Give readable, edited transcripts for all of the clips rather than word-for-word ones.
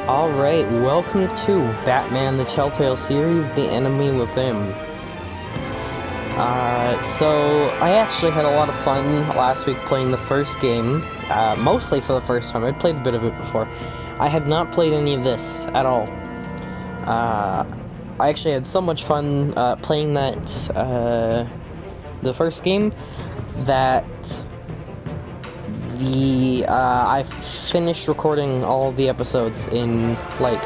Alright, welcome to Batman the Telltale series, The Enemy Within. So, I actually had a lot of fun last week playing the first game, mostly for the first time. I'd played a bit of it before. I have not played any of this at all. I actually had so much fun, playing the first game, that I finished recording all the episodes in, like,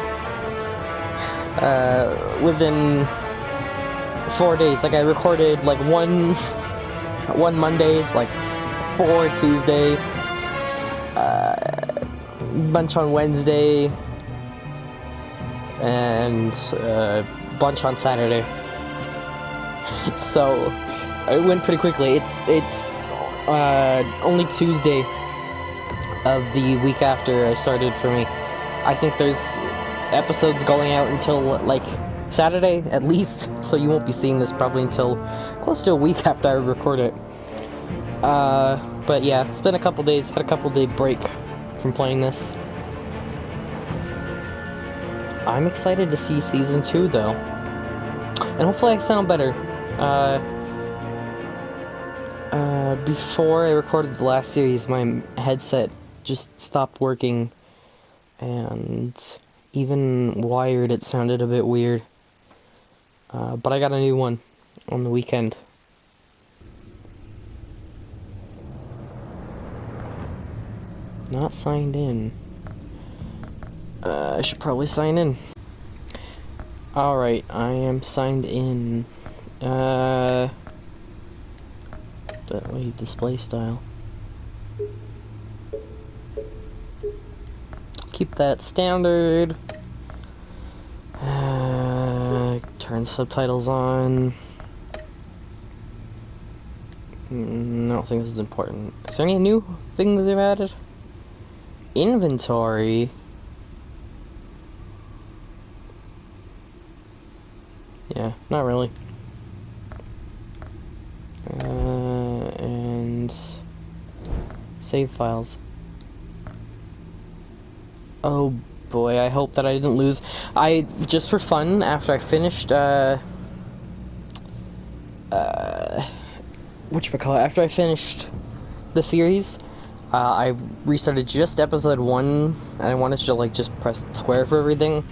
within 4 days. Like, I recorded, like, one Monday, like, 4 Tuesday, bunch on Wednesday, and, bunch on Saturday. So, it went pretty quickly. It's only Tuesday of the week after I started for me. I think there's episodes going out until, like, Saturday, at least, so you won't be seeing this probably until close to a week after I record it. But yeah, it's been a couple days, had a couple day break from playing this. I'm excited to see Season 2, though. And hopefully I sound better. Before I recorded the last series, my headset just stopped working, and even wired, it sounded a bit weird. But I got a new one on the weekend. Not signed in. I should probably sign in. Alright, I am signed in. Wait, display style. Keep that standard. Turn subtitles on. I don't think this is important. Is there any new things they've added? Inventory. Yeah, not really. And save files. Oh boy, I hope that I didn't lose. Just for fun, after I finished, after I finished the series, I restarted just episode 1, and I wanted to, like, just press square for everything,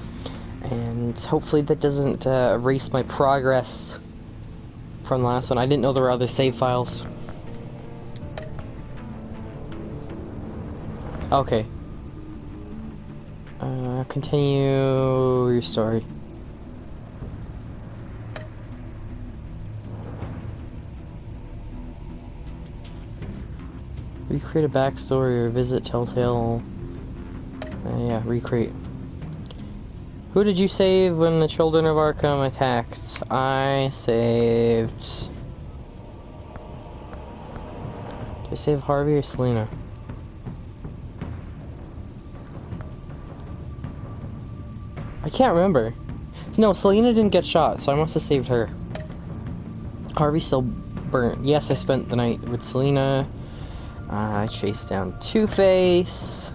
and hopefully that doesn't, erase my progress from the last one. I didn't know there were other save files. Okay. Continue your story. Recreate a backstory or visit Telltale. Yeah, recreate. Who did you save when the children of Arkham attacked? I saved... Did I save Harvey or Selina? I can't remember. No, Selina didn't get shot, so I must have saved her. Harvey still burnt. Yes, I spent the night with Selina. I chased down Two-Face.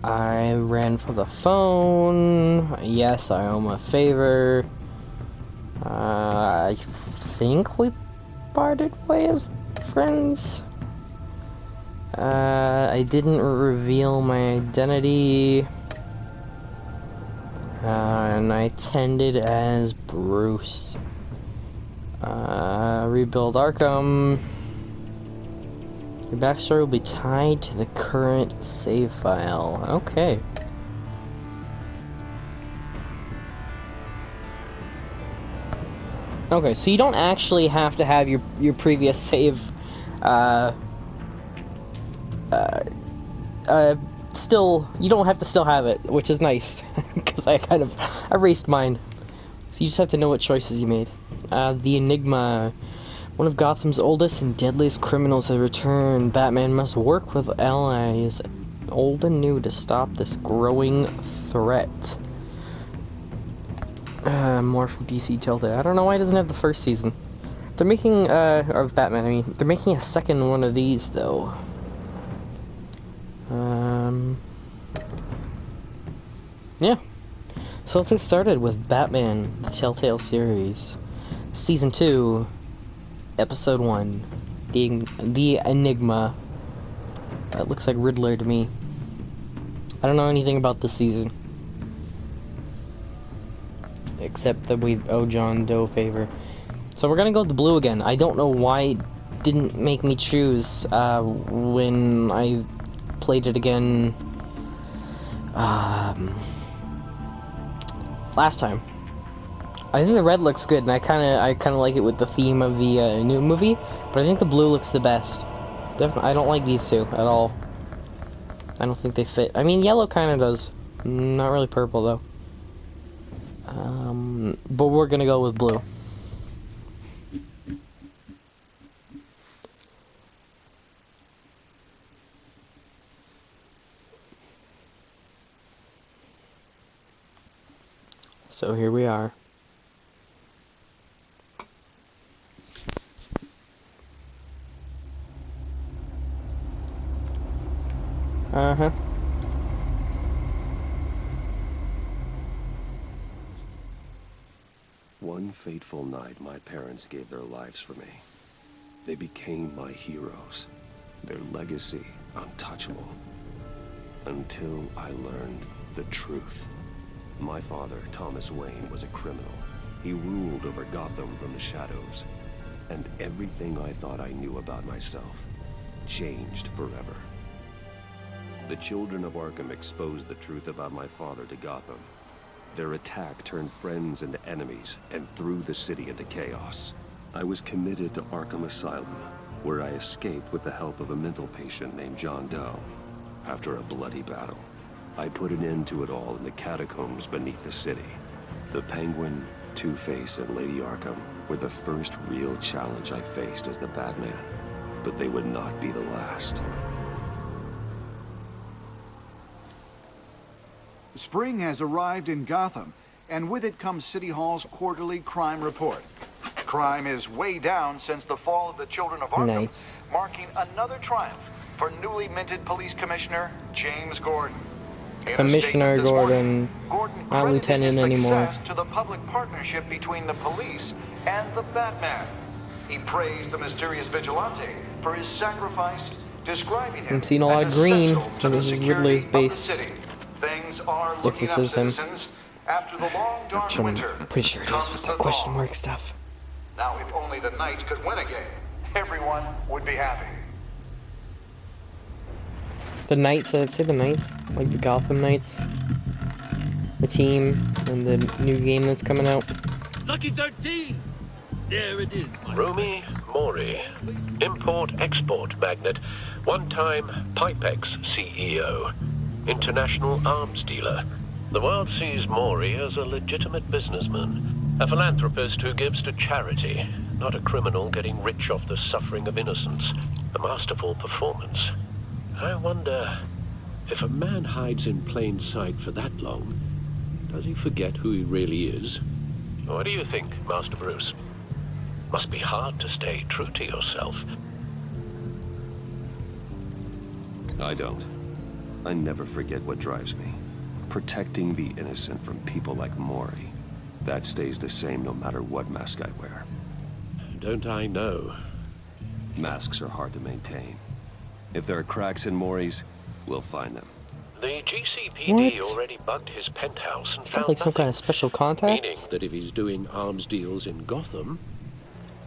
I ran for the phone. Yes, I owe him a favor. I think we parted ways as friends. I didn't reveal my identity. And I attended as Bruce. Rebuild Arkham. Your backstory will be tied to the current save file. Okay. Okay, so you don't actually have to have your previous save, still, you don't have to still have it, which is nice, because I kind of erased mine. So you just have to know what choices you made. The Enigma. One of Gotham's oldest and deadliest criminals has returned. Batman must work with allies, old and new, to stop this growing threat. More from DC Telltale. I don't know why it doesn't have the first season. They're making, of Batman, I mean, they're making a second one of these, though. Yeah. So let's get started with Batman, the Telltale series. Season 2, Episode 1. The Enigma. That looks like Riddler to me. I don't know anything about this season. Except that we owe John Doe a favor. So we're gonna go with the blue again. I don't know why it didn't make me choose when I played it again last time. I think the red looks good, and I kind of like it with the theme of the new movie. But I think the blue looks the best. Definitely, I don't like these two at all. I don't think they fit. I mean, yellow kind of does. Not really purple though. But we're gonna go with blue. So here we are. Uh-huh. One fateful night, my parents gave their lives for me. They became my heroes, their legacy untouchable. Until I learned the truth. My father, Thomas Wayne, was a criminal. He ruled over Gotham from the shadows. And everything I thought I knew about myself changed forever. The children of Arkham exposed the truth about my father to Gotham. Their attack turned friends into enemies and threw the city into chaos. I was committed to Arkham Asylum, where I escaped with the help of a mental patient named John Doe. After a bloody battle, I put an end to it all in the catacombs beneath the city. The Penguin, Two-Face, and Lady Arkham were the first real challenge I faced as the Batman, but they would not be the last. Spring has arrived in Gotham, and with it comes City Hall's quarterly crime report. Crime is way down since the fall of the Children of Arkham, Nice. marking another triumph for newly minted Police Commissioner James Gordon. In a Commissioner statement this Gordon, morning, not credited lieutenant his anymore. success to the public partnership between the police and the Batman. He praised the mysterious vigilante for his sacrifice, describing him I'm seeing a lot as of green. essential to And the this is security Ridley's of the base. city. Things are If looking this up, is him. citizens. After the long, dark I'm winter, pretty sure it is comes with the that question thaw. mark stuff. Now, if only the Knights could win again, everyone would be happy. The Knights, I'd say the Knights, like the Gotham Knights, the team, and the new game that's coming out. Lucky 13! There it is, my Rumi Mori, import-export magnate, one-time Pipex CEO, international arms dealer. The world sees Mori as a legitimate businessman, a philanthropist who gives to charity, not a criminal getting rich off the suffering of innocence. A masterful performance. I wonder, if a man hides in plain sight for that long, does he forget who he really is? What do you think, Master Bruce? Must be hard to stay true to yourself. I don't. I never forget what drives me. Protecting the innocent from people like Mori. That stays the same no matter what mask I wear. Don't I know? Masks are hard to maintain. If there are cracks in Mori's, we'll find them. The GCPD What? already bugged his penthouse and Is that found like some kind nothing. of special Meaning contact? that if he's doing arms deals in Gotham,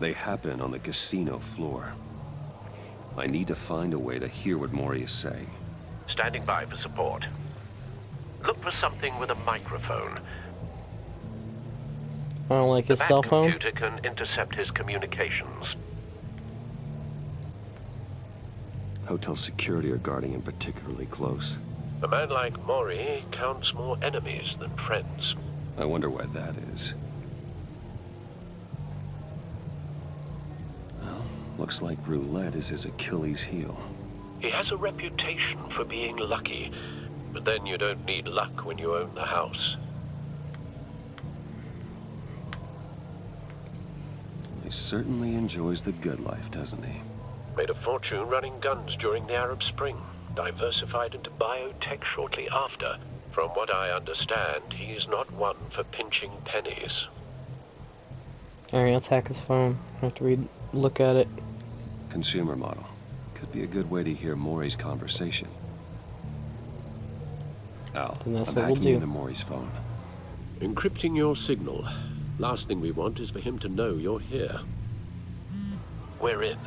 They happen on the casino floor. I need to find a way to hear what Mori is saying. standing by for support. Look for something with a microphone. I don't like The his cell Bat phone. computer can intercept his communications. Hotel security are guarding him particularly close. A man like Mori counts more enemies than friends. I wonder why that is. Well, looks like roulette is his Achilles heel. He has a reputation for being lucky, but then you don't need luck when you own the house. He certainly enjoys the good life, doesn't he? Made a fortune running guns during the Arab Spring. Diversified into biotech shortly after. From what I understand, he's not one for pinching pennies. Alright, let's hack his phone. I have to look at it. Consumer model. Could be a good way to hear Maury's conversation. Al, Then that's I'm what we'll hacking do. into Maury's phone. Encrypting your signal. Last thing we want is for him to know you're here. We're in.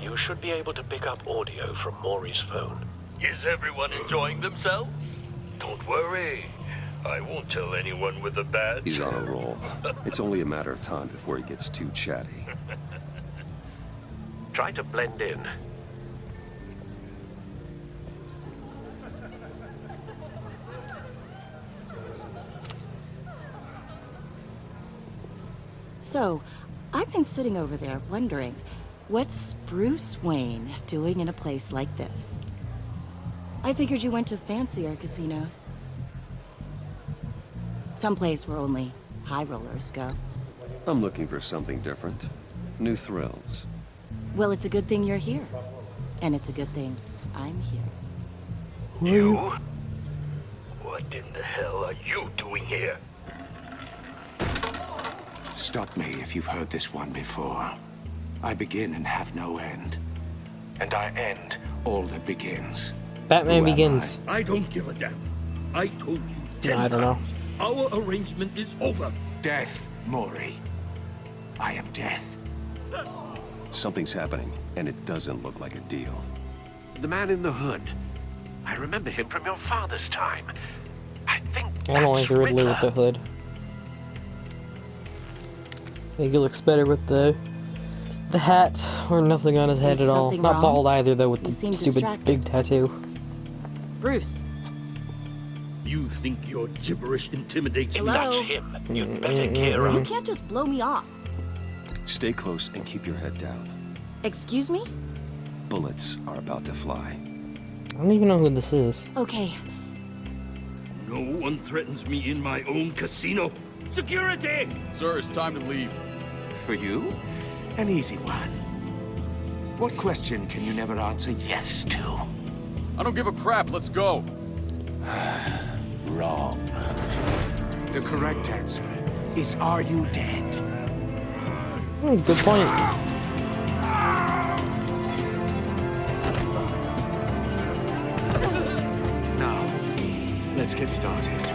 You should be able to pick up audio from Maury's phone. Is everyone enjoying themselves? Don't worry. I won't tell anyone with a badge. He's on a roll. It's only a matter of time before he gets too chatty. Try to blend in. So, I've been sitting over there wondering, what's Bruce Wayne doing in a place like this? I figured you went to fancier casinos. Someplace where only high rollers go. I'm looking for something different. New thrills. Well, it's a good thing you're here. And it's a good thing I'm here. You? What in the hell are you doing here? Stop me if you've heard this one before. I begin and have no end. And I end all that begins. Batman Who am Begins. I don't give a damn. I told you 10 I don't know. times. Our arrangement is over. Death, Maury. I am death. Something's happening, and it doesn't look like a deal. The man in the hood. I remember him from your father's time. I think I don't like the Riddler with the hood. I think he looks better with the hat or nothing on his head Is at all. something Not wrong? bald either though with You the seem stupid distracted. big tattoo. Bruce, You think your gibberish intimidates me? Hello? That's him. You'd better gear you up. can't just blow me off. Stay close and keep your head down. Excuse me? Bullets are about to fly. I don't even know who this is. Okay, No one threatens me in my own casino. Security! Sir, it's time to leave. For you, an easy one. What question can you never answer yes to? I don't give a crap, let's go. Wrong. The correct answer is, are you dead? Good point. Now, let's get started.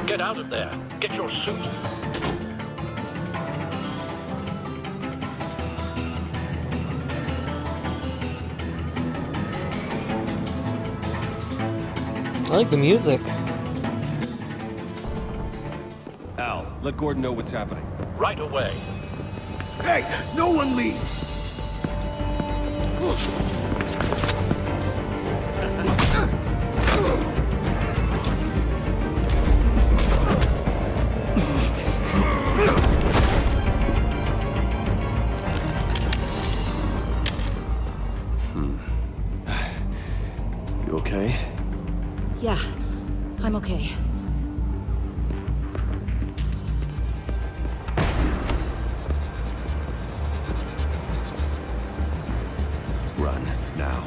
Get out of there. Get your suit. I like the music. Al, let Gordon know what's happening. Right away. Hey, no one leaves! You okay? yeah, I'm okay. Run, now.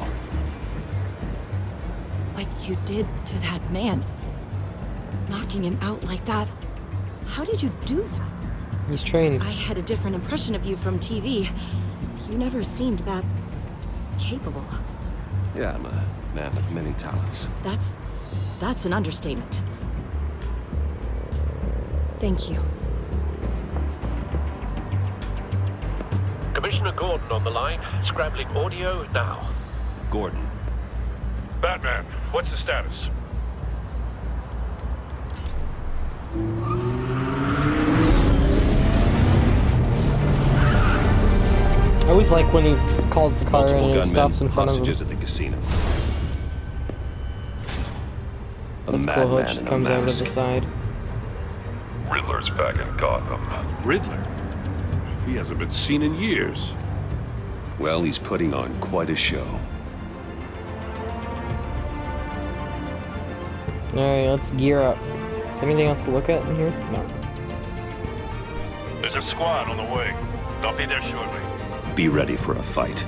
What you did to that man, knocking him out like that, how did you do that? He's trained. I had a different impression of you from TV. You never seemed that capable. Yeah, I'm a man with many talents. That's an understatement. Thank you. Commissioner Gordon on the line. Scrambling audio now. Gordon. Batman, what's the status? I always like when he calls the car Multiple and it gunmen, stops in front of him. hostages at the casino. A That's cool how it madman just in a comes out of the mask. side. Riddler's back in Gotham. Riddler? He hasn't been seen in years. Well, he's putting on quite a show. Alright, let's gear up. Is there anything else to look at in here? No. There's a squad on the way. I'll be there shortly. Be ready for a fight.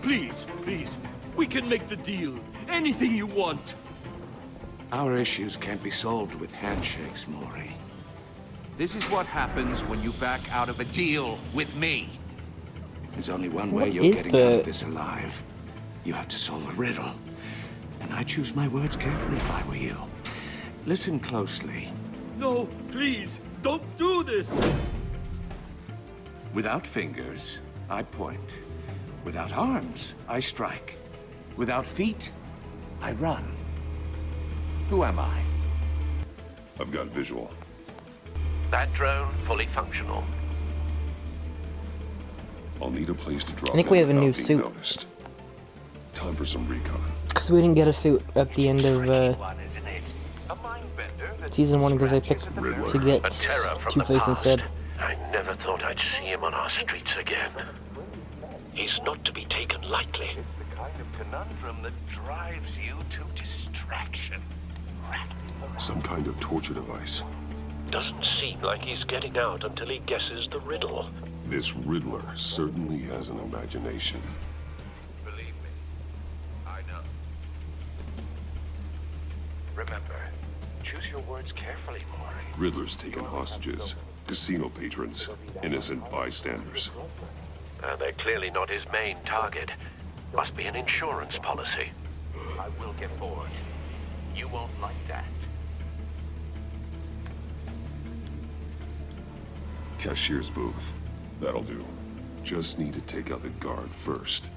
Please, please. We can make the deal. Anything you want. Our issues can't be solved with handshakes, Maury. This is what happens when you back out of a deal with me. There's only one way What you're is getting out the- of this alive. You have to solve a riddle. And I choose my words carefully if I were you. Listen closely. No, please. Don't do this. Without fingers, I point. Without arms, I strike. Without feet, I run. Who am I? I've got visual. That drone fully functional. I'll need a place to drop I think we in have a new without being suit. noticed. Time for some recon. Because we didn't get a suit at the end of One, isn't it? A mind bender that season 1 because I picked Riddler. to get A terror from the Two-Face past. instead. I never thought I'd see him on our streets again. He's not to be taken lightly. the kind of conundrum that drives you to distraction. Some kind of torture device. Doesn't seem like he's getting out until he guesses the riddle. This Riddler certainly has an imagination. Believe me, I know. Remember, choose your words carefully, Maury. Riddler's taken hostages, casino patrons, innocent bystanders. They're clearly not his main target. Must be an insurance policy. I will get bored. You won't like that. Cashier's booth. That'll do. Just need to take out the guard first.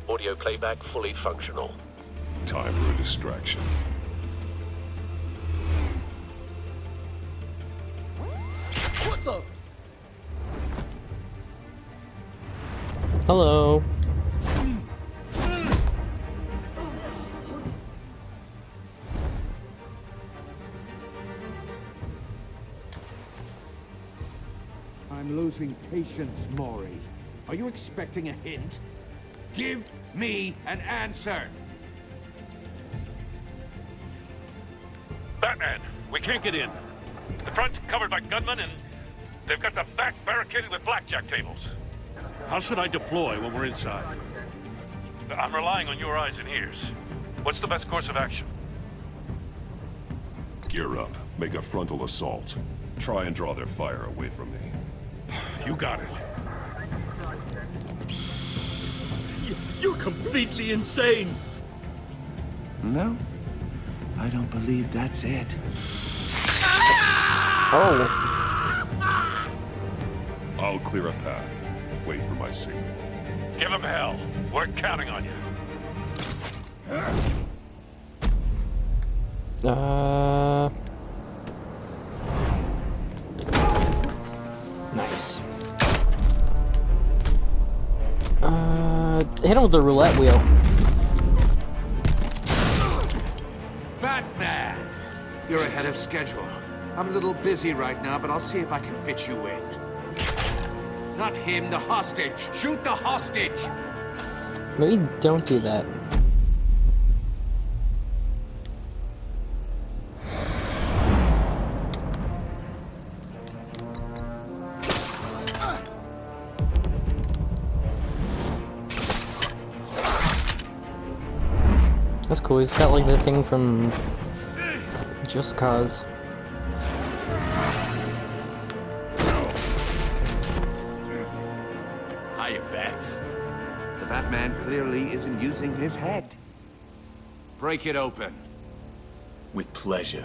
Audio playback fully functional. Time for a distraction. What the? Hello. I'm losing patience, Maury. Are you expecting a hint? Give me an answer! Batman, we can't get in. The front's covered by gunmen, and they've got the back barricaded with blackjack tables. How should I deploy when we're inside? I'm relying on your eyes and ears. What's the best course of action? Gear up. Make a frontal assault. Try and draw their fire away from me. You got it. You're completely insane. No, I don't believe that's it. Oh. I'll clear a path. Wait for my signal. Give him hell. We're counting on you. Nice. Hit him with the roulette wheel. Batman! You're ahead of schedule. I'm a little busy right now, but I'll see if I can fit you in. Not him, the hostage! Shoot the hostage! Maybe don't do that. That's cool, he's got like the thing from Just Cause. Hiya, Bats. The Batman clearly isn't using his head. Break it open. With pleasure.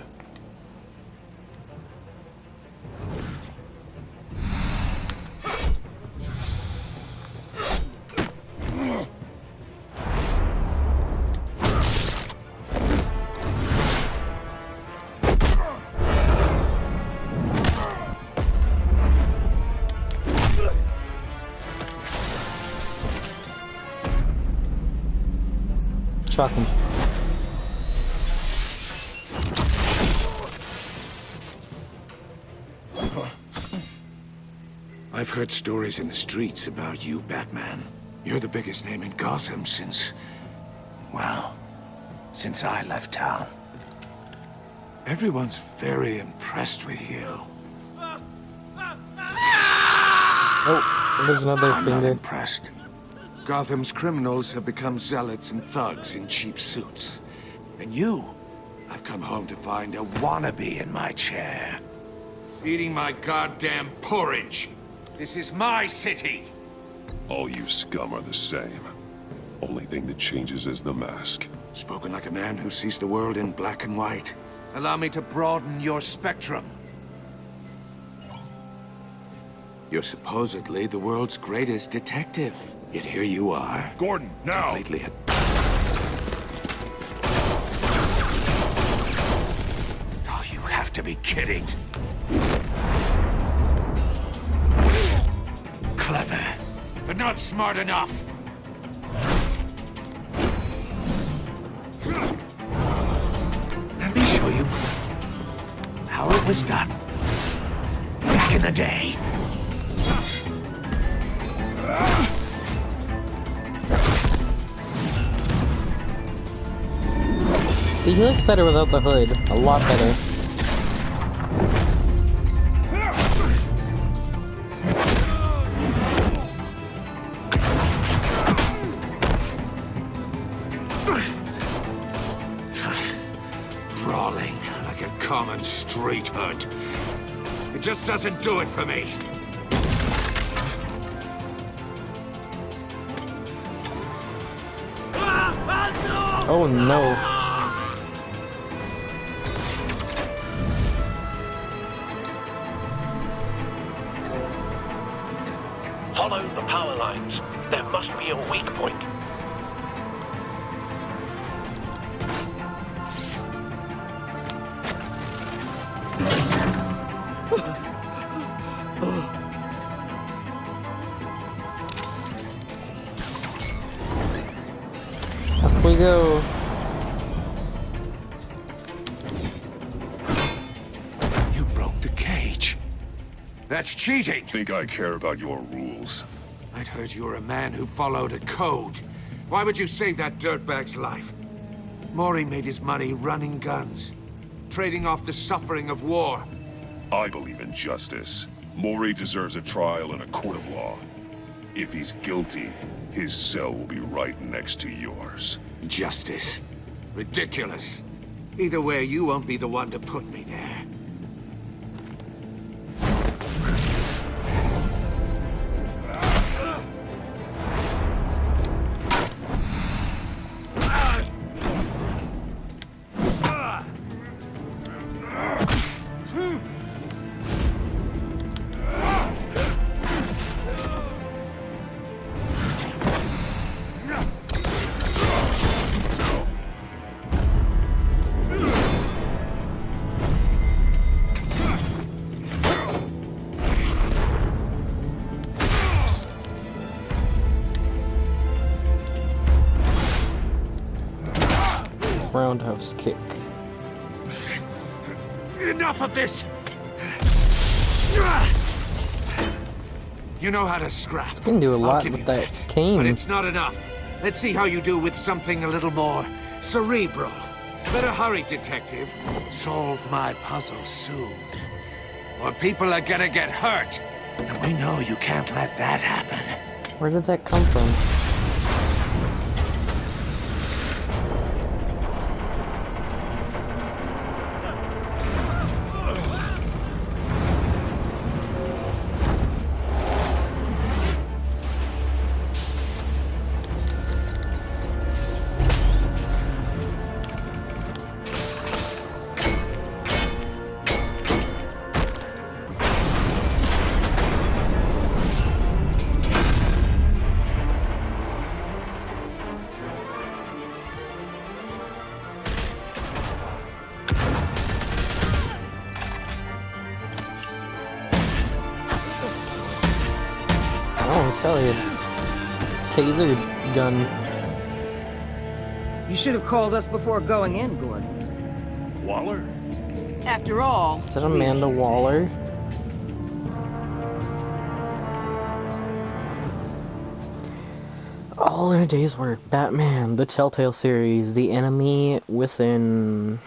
Truck him. I've heard stories in the streets about you, Batman. You're the biggest name in Gotham since... well, since I left town. Everyone's very impressed with you. Oh, there's another I'm not finger. impressed. Gotham's criminals have become zealots and thugs in cheap suits. And you, I've come home to find a wannabe in my chair. Eating my goddamn porridge. This is my city. All you scum are the same. Only thing that changes is the mask. Spoken like a man who sees the world in black and white. Allow me to broaden your spectrum. You're supposedly the world's greatest detective. Yet here you are. Gordon, now! Completely Oh, you have to be kidding. Clever, but not smart enough. Let me show you how it was done back in the day. See, he looks better without the hood. A lot better. Brawling like a common street hood. It just doesn't do it for me. Oh no. Follow the power lines. There must be a weak point. Up we go. You broke the cage. That's cheating. Think I care about your rules? I'd heard you were a man who followed a code. Why would you save that dirtbag's life? Maury made his money running guns, trading off the suffering of war. I believe in justice. Maury deserves a trial in a court of law. If he's guilty, his cell will be right next to yours. Justice. Ridiculous. Either way, you won't be the one to put me there. Roundhouse kick. Enough of this! You know how to scrap. You can do a I'll lot give with you that that. cane. But it's not enough. Let's see how you do with something a little more cerebral. Better hurry, detective. Solve my puzzle soon. Or people are gonna get hurt. And we know you can't let that happen. Where did that come from? Oh, it's hell yeah. Taser gun. You should have called us before going in, Gordon. Waller? After all... Is that Amanda Waller? All in a day's work. Batman, the Telltale series, The Enemy Within.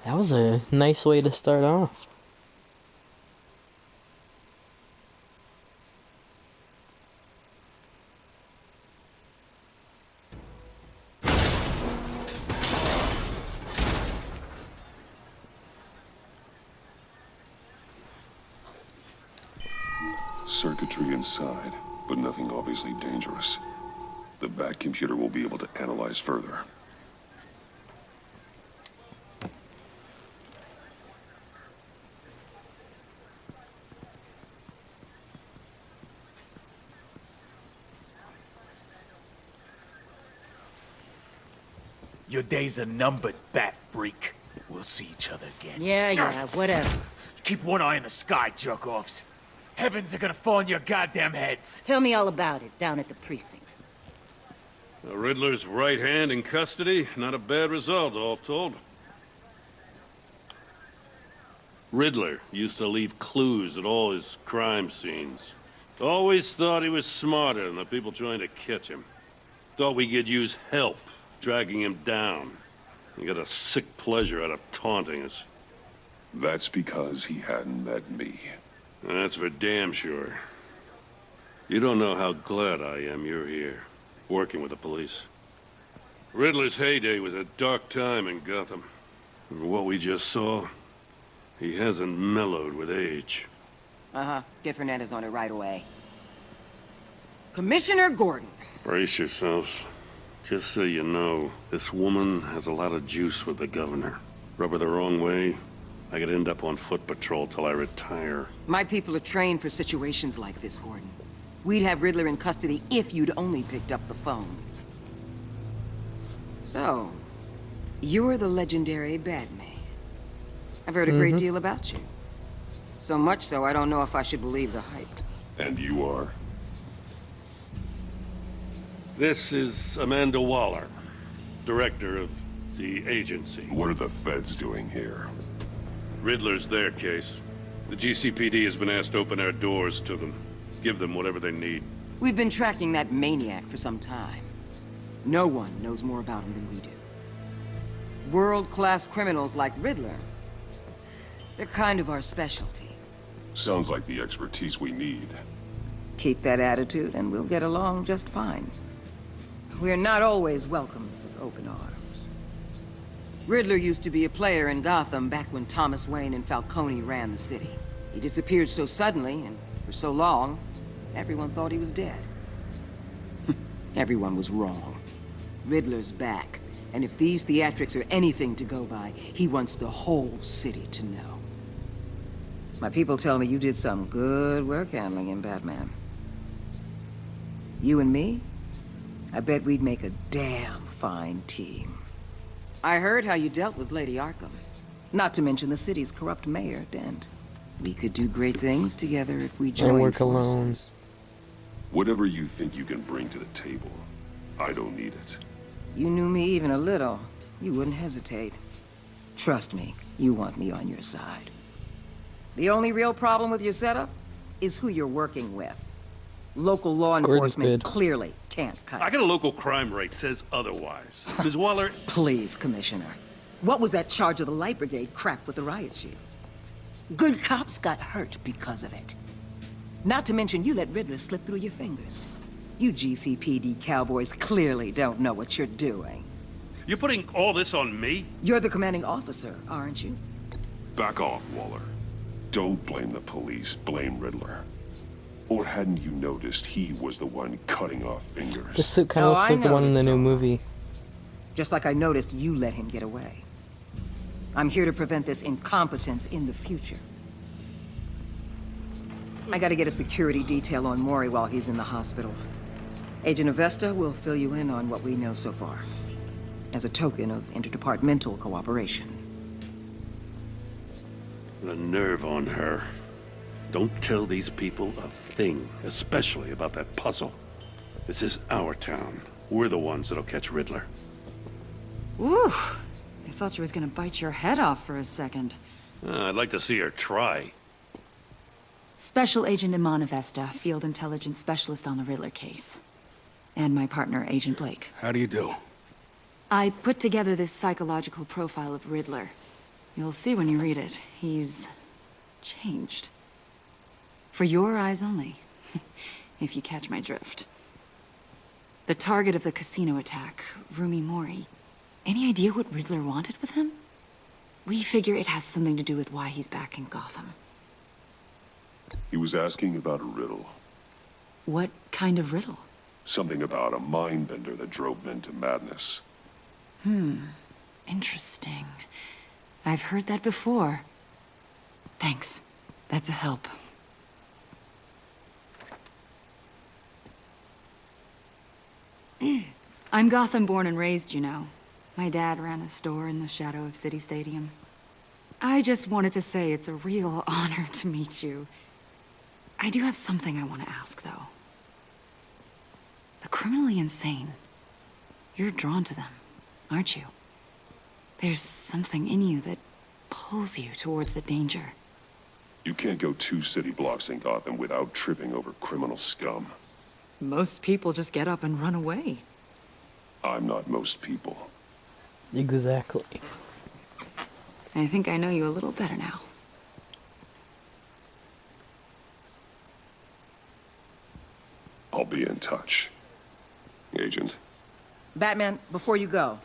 That was a nice way to start off. Circuitry inside, but nothing obviously dangerous. The Bat computer will be able to analyze further. Your days are numbered, Bat Freak. We'll see each other again. Yeah, whatever. Keep one eye in the sky, jerk-offs. Heavens are gonna fall on your goddamn heads. Tell me all about it down at the precinct. The Riddler's right hand in custody. Not a bad result, all told. Riddler used to leave clues at all his crime scenes. Always thought he was smarter than the people trying to catch him. Thought we could use help dragging him down. He got a sick pleasure out of taunting us. That's because he hadn't met me. That's for damn sure. You don't know how glad I am you're here, working with the police. Riddler's heyday was a dark time in Gotham. And what we just saw, he hasn't mellowed with age. Uh-huh. Get Fernandez on it right away. Commissioner Gordon. Brace yourselves. Just so you know, this woman has a lot of juice with the governor. Rub her the wrong way, I could end up on foot patrol till I retire. My people are trained for situations like this, Gordon. We'd have Riddler in custody if you'd only picked up the phone. So, you're the legendary Batman. I've heard a great deal about you. So much so, I don't know if I should believe the hype. And you are? This is Amanda Waller, director of the agency. What are the feds doing here? Riddler's their case. The GCPD has been asked to open our doors to them. Give them whatever they need. We've been tracking that maniac for some time. No one knows more about him than we do. World-class criminals like Riddler, they're kind of our specialty. Sounds like the expertise we need. Keep that attitude and we'll get along just fine. We're not always welcomed with open arms. Riddler used to be a player in Gotham back when Thomas Wayne and Falcone ran the city. He disappeared so suddenly and for so long, everyone thought he was dead. Everyone was wrong. Riddler's back, and if these theatrics are anything to go by, he wants the whole city to know. My people tell me you did some good work handling him, Batman. You and me? I bet we'd make a damn fine team. I heard how you dealt with Lady Arkham. Not to mention the city's corrupt mayor, Dent. We could do great things together if we joined And work forces. alone. Whatever you think you can bring to the table, I don't need it. You knew me even a little, you wouldn't hesitate. Trust me, you want me on your side. The only real problem with your setup is who you're working with. Local law enforcement clearly can't cut I it. got a local crime rate says otherwise. Ms. Waller, Please, Commissioner. What was that charge of the Light Brigade crap with the riot shields? Good cops got hurt because of it. Not to mention you let Riddler slip through your fingers. You GCPD cowboys clearly don't know what you're doing. you're putting all this on me? You're the commanding officer, aren't you? Back off, Waller. Don't blame the police, blame Riddler. Or hadn't you noticed he was the one cutting off fingers? This suit kind of looks I like the one in the noticed new all. movie. Just like I noticed you let him get away. I'm here to prevent this incompetence in the future. I gotta get a security detail on Maury while he's in the hospital. Agent Avesta will fill you in on what we know so far, as a token of interdepartmental cooperation. The nerve on her. Don't tell these people a thing, especially about that puzzle. This is our town. We're the ones that'll catch Riddler. Ooh, I thought you was gonna bite your head off for a second. I'd like to see her try. Special Agent Iman Avesta, Field Intelligence Specialist on the Riddler case. And my partner, Agent Blake. How do you do? I put together this psychological profile of Riddler. You'll see when you read it. He's changed. For your eyes only, if you catch my drift. The target of the casino attack, Rumi Mori. Any idea what Riddler wanted with him? We figure it has something to do with why he's back in Gotham. He was asking about a riddle. What kind of riddle? Something about a mind-bender that drove men to madness. Interesting. I've heard that before. Thanks. That's a help. I'm Gotham born and raised, you know. My dad ran a store in the shadow of City Stadium. I just wanted to say it's a real honor to meet you. I do have something I want to ask, though. The criminally insane. You're drawn to them, aren't you? There's something in you that pulls you towards the danger. You can't go 2 city blocks in Gotham without tripping over criminal scum. Most people just get up and run away. I'm not most people. Exactly. I think I know you a little better now. I'll be in touch. Agent. Batman, before you go,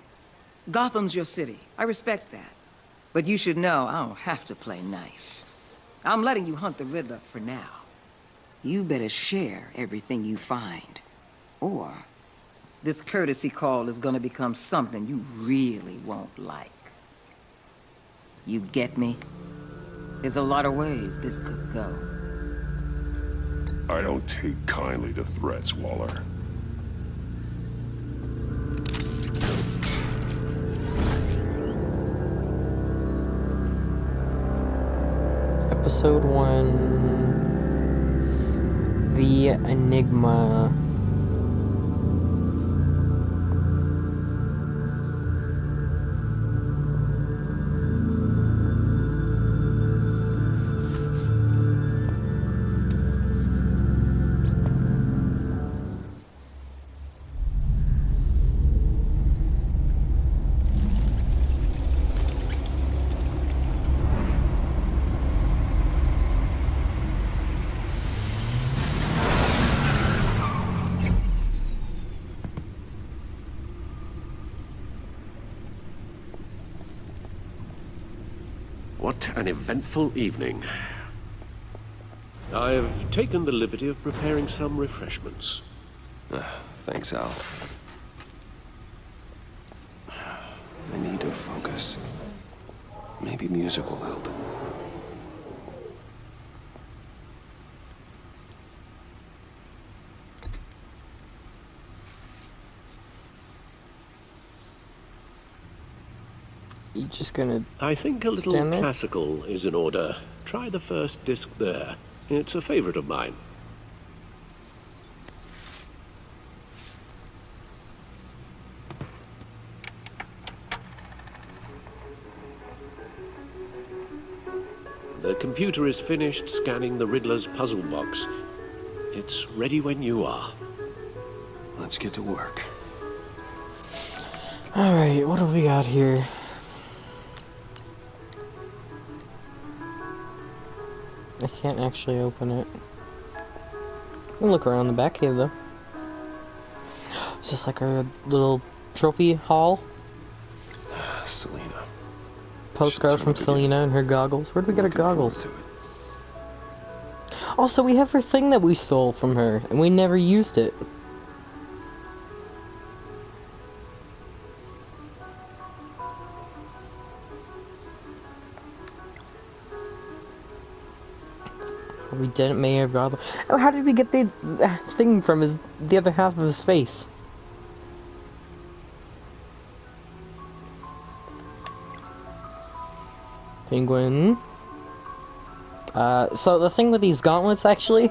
Gotham's your city. I respect that. But you should know I don't have to play nice. I'm letting you hunt the Riddler for now. You better share everything you find. Or this courtesy call is gonna become something you really won't like. You get me? There's a lot of ways this could go. I don't take kindly to threats, Waller. Episode 1... The Enigma. What an eventful evening. I've taken the liberty of preparing some refreshments. Thanks, Al. I need to focus. Maybe music will help. You just gonna... I think a little stand there? classical is in order. Try the first disc there. It's a favorite of mine. The computer is finished scanning the Riddler's puzzle box. It's ready when you are. Let's get to work. Alright, what do we got here? I can't actually open it. I'll look around the back cave though. Is this like a little trophy hall? Selena. Postcard from Selena and her goggles. Where'd we get her goggles? Also, we have her thing that we stole from her, and we never used it. We didn't may have got. Oh, how did we get the thing from the other half of his face? Penguin. So the thing with these gauntlets, actually,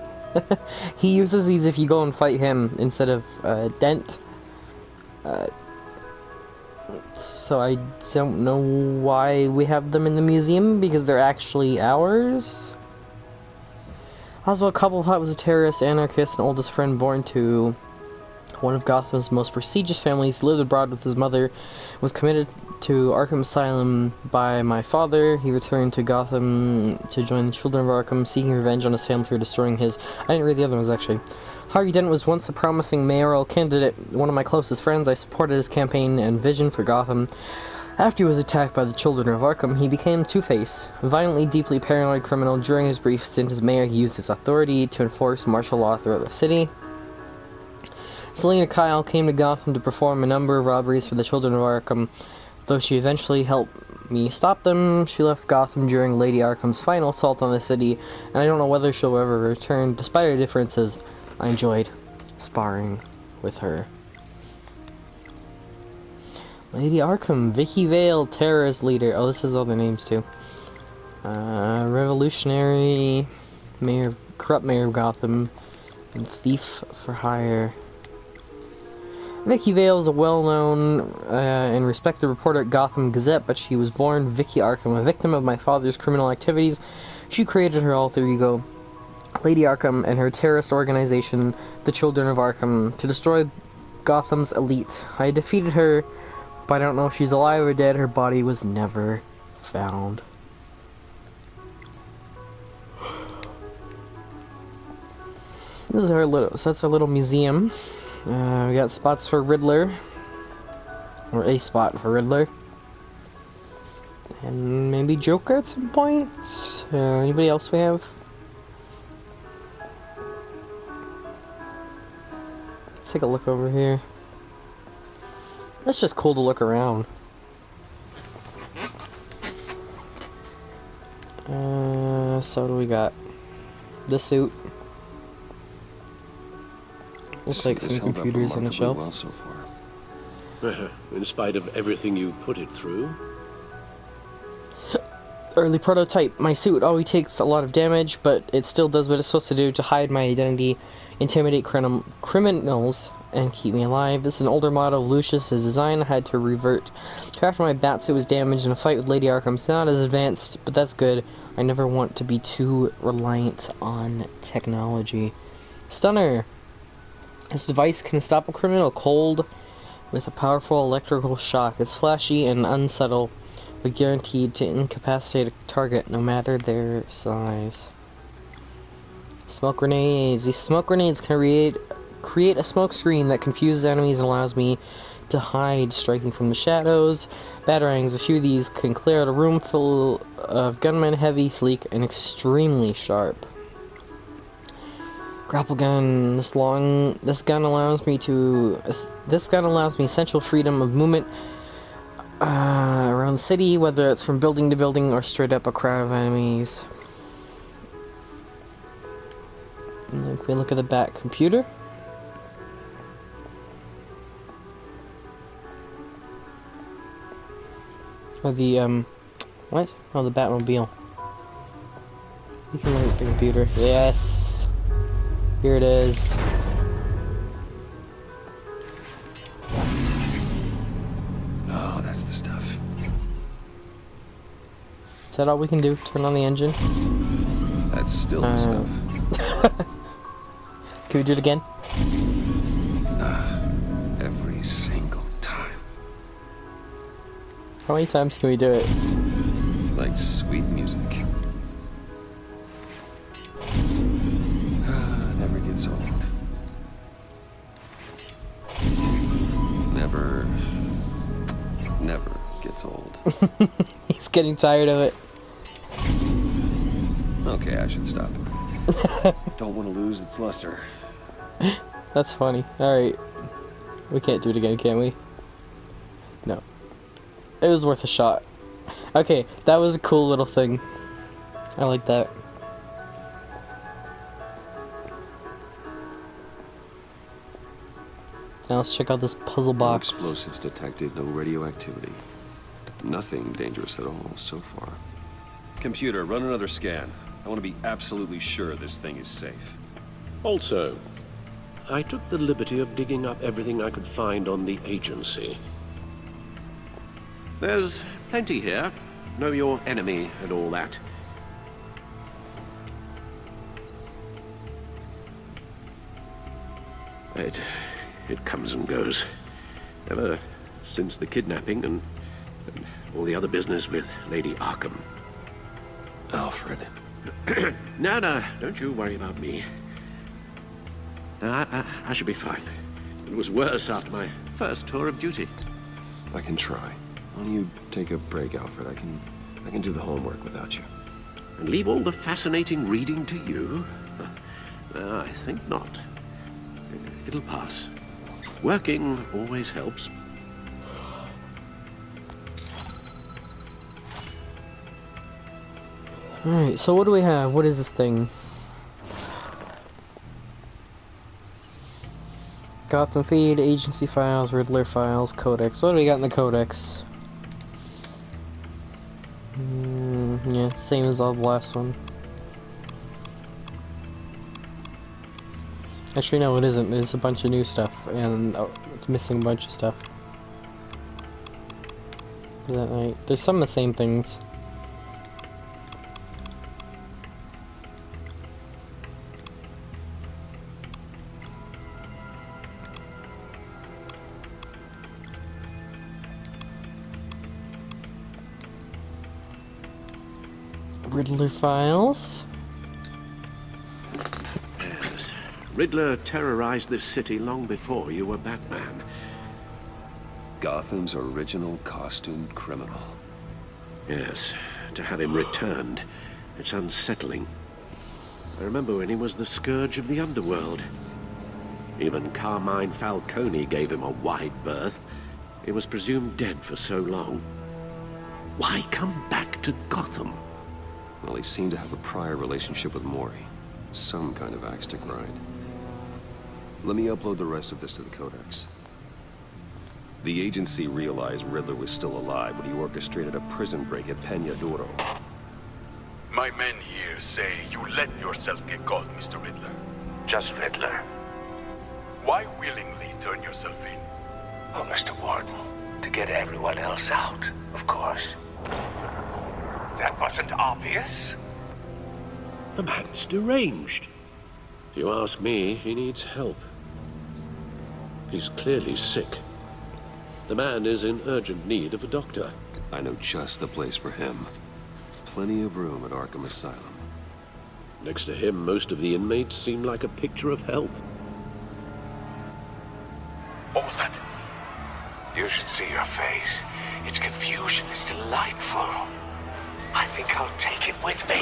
he uses these if you go and fight him instead of Dent. So I don't know why we have them in the museum, because they're actually ours. Oswald Cobblepot was a terrorist, anarchist, and oldest friend born to one of Gotham's most prestigious families. He lived abroad with his mother, was committed to Arkham Asylum by my father. He returned to Gotham to join the Children of Arkham, seeking revenge on his family for destroying his... I didn't read the other ones, actually. Harvey Dent was once a promising mayoral candidate, one of my closest friends. I supported his campaign and vision for Gotham. After he was attacked by the Children of Arkham, he became Two-Face, a violently, deeply paranoid criminal. During his brief stint as mayor, he used his authority to enforce martial law throughout the city. Selina Kyle came to Gotham to perform a number of robberies for the Children of Arkham. Though she eventually helped me stop them, she left Gotham during Lady Arkham's final assault on the city, and I don't know whether she'll ever return. Despite our differences, I enjoyed sparring with her. Lady Arkham, Vicky Vale, terrorist leader. Oh, this is all their names too. Revolutionary, corrupt mayor of Gotham, and thief for hire. Vicky Vale is a well-known and respected reporter at Gotham Gazette, but she was born Vicky Arkham, a victim of my father's criminal activities. She created her alter ego, Lady Arkham, and her terrorist organization, the Children of Arkham, to destroy Gotham's elite. I defeated her, but I don't know if she's alive or dead. Her body was never found. This is our little, so that's our little museum. We got spots for Riddler, or a spot for Riddler, and maybe Joker at some point. Anybody else we have? Let's take a look over here. It's just cool to look around. So what do we got? The suit. Looks like some computers on the shelf. Well so far. In spite of everything you put it through? Early prototype. My suit always takes a lot of damage, but it still does what it's supposed to do to hide my identity, intimidate criminals, and keep me alive. This is an older model of Lucius's design. I had to revert to after my batsuit was damaged in a fight with Lady Arkham. It's not as advanced, but that's good. I never want to be too reliant on technology. Stunner. This device can stop a criminal cold with a powerful electrical shock. It's flashy and unsubtle, but guaranteed to incapacitate a target no matter their size. Smoke grenades. These smoke grenades can create a smoke screen that confuses enemies and allows me to hide, striking from the shadows. Batarangs. A few of these can clear out a room full of gunmen, heavy, sleek, and extremely sharp. Grapple gun. This gun allows me essential freedom of movement around the city, whether it's from building to building or straight up a crowd of enemies. And if we look at the back computer, or the what? Oh, the Batmobile. You can look at the computer. Yes. Here it is. Oh, that's the stuff. Is that all we can do? Turn on the engine? That's still the stuff. Can we do it again? Every single time. How many times can we do it? Like sweet music. Never gets old. Never gets old. He's getting tired of it. Okay, I should stop. Don't want to lose its luster. That's funny. Alright. We can't do it again, can we? No. It was worth a shot. Okay, that was a cool little thing. I like that. Now let's check out this puzzle box. No explosives detected, no radioactivity. Nothing dangerous at all so far. Computer, run another scan. I want to be absolutely sure this thing is safe. Also, I took the liberty of digging up everything I could find on the agency. There's plenty here. Know your enemy and all that. It comes and goes. Ever since the kidnapping and all the other business with Lady Arkham. Alfred. No, don't you worry about me. I should be fine. It was worse after my first tour of duty. I can try. Why don't you take a break, Alfred? I can do the homework without you. And leave all the fascinating reading to you? I think not. It'll pass. Working always helps. Alright, so what do we have? What is this thing? Gotham feed, agency files, Riddler files, codex. What do we got in the codex? Yeah, same as all the last one. Actually, no, it isn't. There's a bunch of new stuff, and it's missing a bunch of stuff. Is that right? There's some of the same things. Riddler files. Yes. Riddler terrorized this city long before you were Batman. Gotham's original costumed criminal. Yes. To have him returned, it's unsettling. I remember when he was the scourge of the underworld. Even Carmine Falcone gave him a wide berth. He was presumed dead for so long. Why come back to Gotham? Well, he seemed to have a prior relationship with Mori. Some kind of axe to grind. Let me upload the rest of this to the Codex. The agency realized Riddler was still alive when he orchestrated a prison break at Peña Duro. My men here say you let yourself get caught, Mr. Riddler. Just Riddler. Why willingly turn yourself in? Oh, Mr. Warden, to get everyone else out, of course. That wasn't obvious. The man's deranged. If you ask me, he needs help. He's clearly sick. The man is in urgent need of a doctor. I know just the place for him. Plenty of room at Arkham Asylum. Next to him, most of the inmates seem like a picture of health. What was that? You should see your face. Its confusion is delightful. I think I'll take it with me.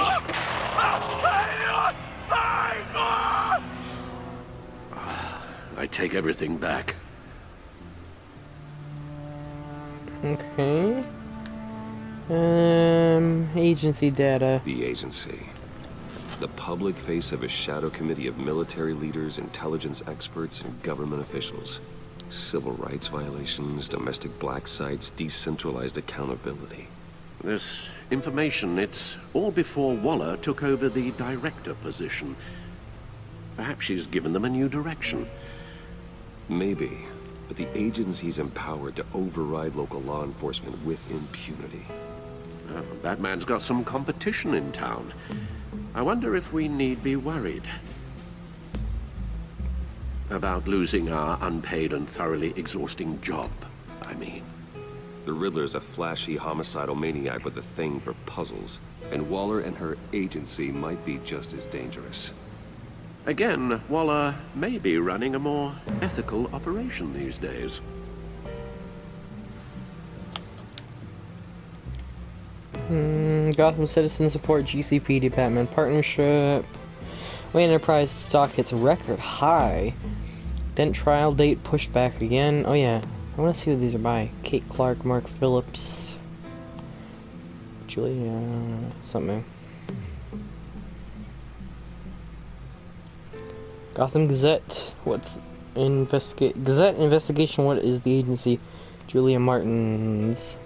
I take everything back. Okay. Agency data. The agency. The public face of a shadow committee of military leaders, intelligence experts, and government officials. Civil rights violations, domestic black sites, decentralized accountability. This information, it's all before Waller took over the director position. Perhaps she's given them a new direction. Maybe, but the agency's empowered to override local law enforcement with impunity. Batman's got some competition in town. I wonder if we need be worried about losing our unpaid and thoroughly exhausting job, I mean. The Riddler's a flashy homicidal maniac with a thing for puzzles, and Waller and her agency might be just as dangerous. Again, Waller may be running a more ethical operation these days. Gotham Citizen Support GCPD Batman Partnership. Wayne Enterprise stock hits record high. Dent trial date pushed back again. Oh yeah, I want to see what these are by. Kate Clark, Mark Phillips, Julia something. Gotham Gazette. What's Gazette investigation? What is the agency? Julia Martins.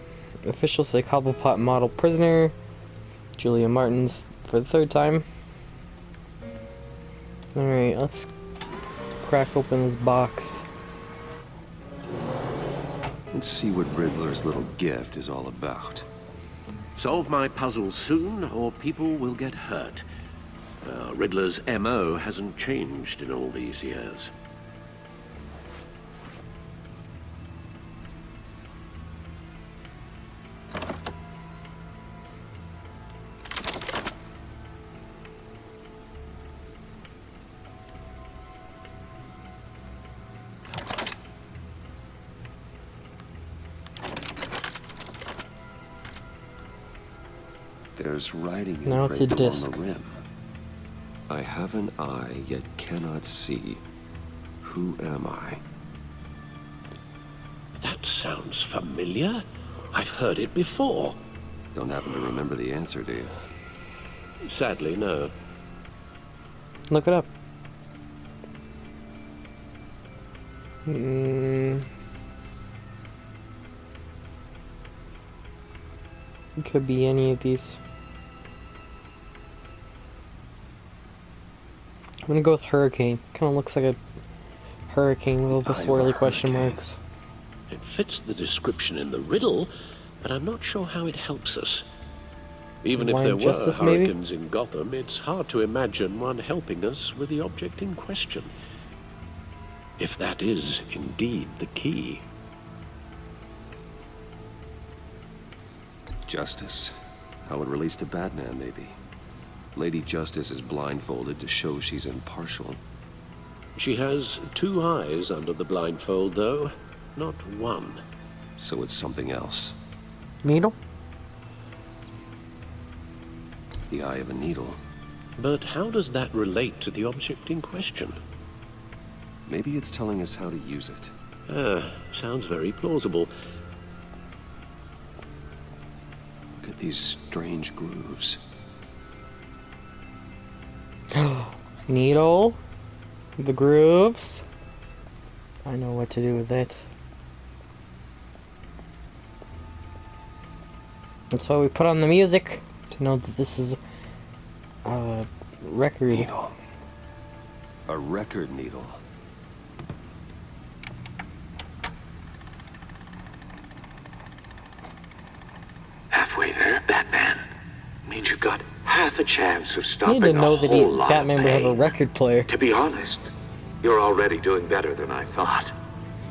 Official say Cobblepot model prisoner. Julia Martins. for the third time. Alright, let's crack open this box. Let's see what Riddler's little gift is all about. Solve my puzzle soon, or people will get hurt. Riddler's MO hasn't changed in all these years. There's writing Now it's a engraved on disc. the rim. I have an eye, yet cannot see. Who am I? That sounds familiar. I've heard it before. Don't happen to remember the answer, do you? Sadly, no. Look it up. It could be any of these. I'm gonna go with hurricane. Kind of looks like a hurricane with all the swirly question marks. It fits the description in the riddle, but I'm not sure how it helps us. Even if Line there of were justice, maybe? hurricanes in Gotham, it's hard to imagine one helping us with the object in question. If that is indeed the key. Justice. How it relates to Batman, maybe. Lady Justice is blindfolded to show she's impartial. She has two eyes under the blindfold, though, not one. So it's something else. Needle? The eye of a needle. But how does that relate to the object in question? Maybe it's telling us how to use it. Sounds very plausible. Look at these strange grooves. Needle? The grooves? I know what to do with that. That's why we put on the music, to know that this is a record. Needle. A record needle. Halfway there, Batman. Means you've got half a chance of I stopping didn't know a that whole lot Batman of would have a pain. record player. To be honest, you're already doing better than I thought.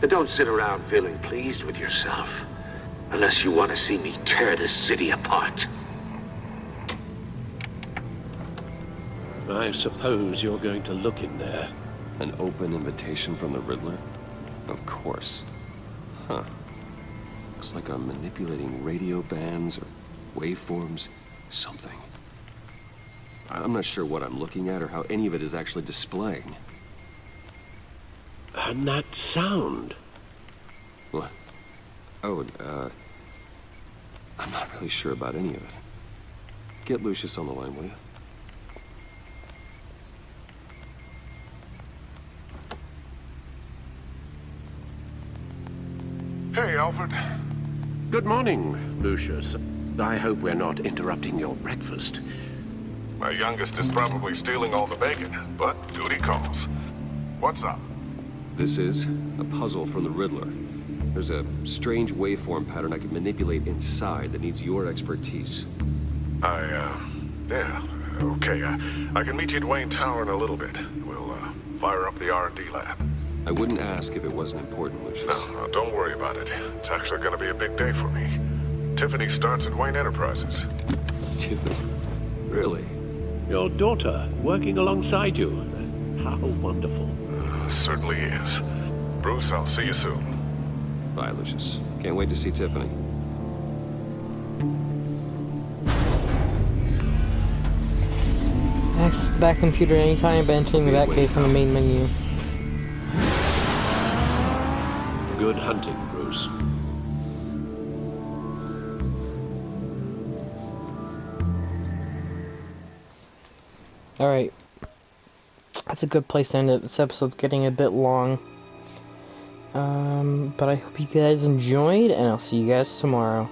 But don't sit around feeling pleased with yourself. Unless you want to see me tear this city apart. I suppose you're going to look in there. An open invitation from the Riddler? Of course. Huh. Looks like I'm manipulating radio bands or waveforms. Something. I'm not sure what I'm looking at or how any of it is actually displaying. And that sound. What? Oh, I'm not really sure about any of it. Get Lucius on the line, will you? Hey, Alfred. Good morning, Lucius. I hope we're not interrupting your breakfast. My youngest is probably stealing all the bacon, but duty calls. What's up? This is a puzzle from the Riddler. There's a strange waveform pattern I can manipulate inside that needs your expertise. Yeah, okay. I can meet you at Wayne Tower in a little bit. We'll, fire up the R&D lab. I wouldn't ask if it wasn't important, Lucius. No, don't worry about it. It's actually gonna be a big day for me. Tiffany starts at Wayne Enterprises. Tiffany? Really? Your daughter working alongside you. How wonderful. Certainly is. Bruce, I'll see you soon. Bye, Lucius. Can't wait to see Tiffany. Access the back computer anytime by entering the back cave from the main menu. Good hunting, Bruce. Alright. That's a good place to end it. This episode's getting a bit long. But I hope you guys enjoyed, and I'll see you guys tomorrow.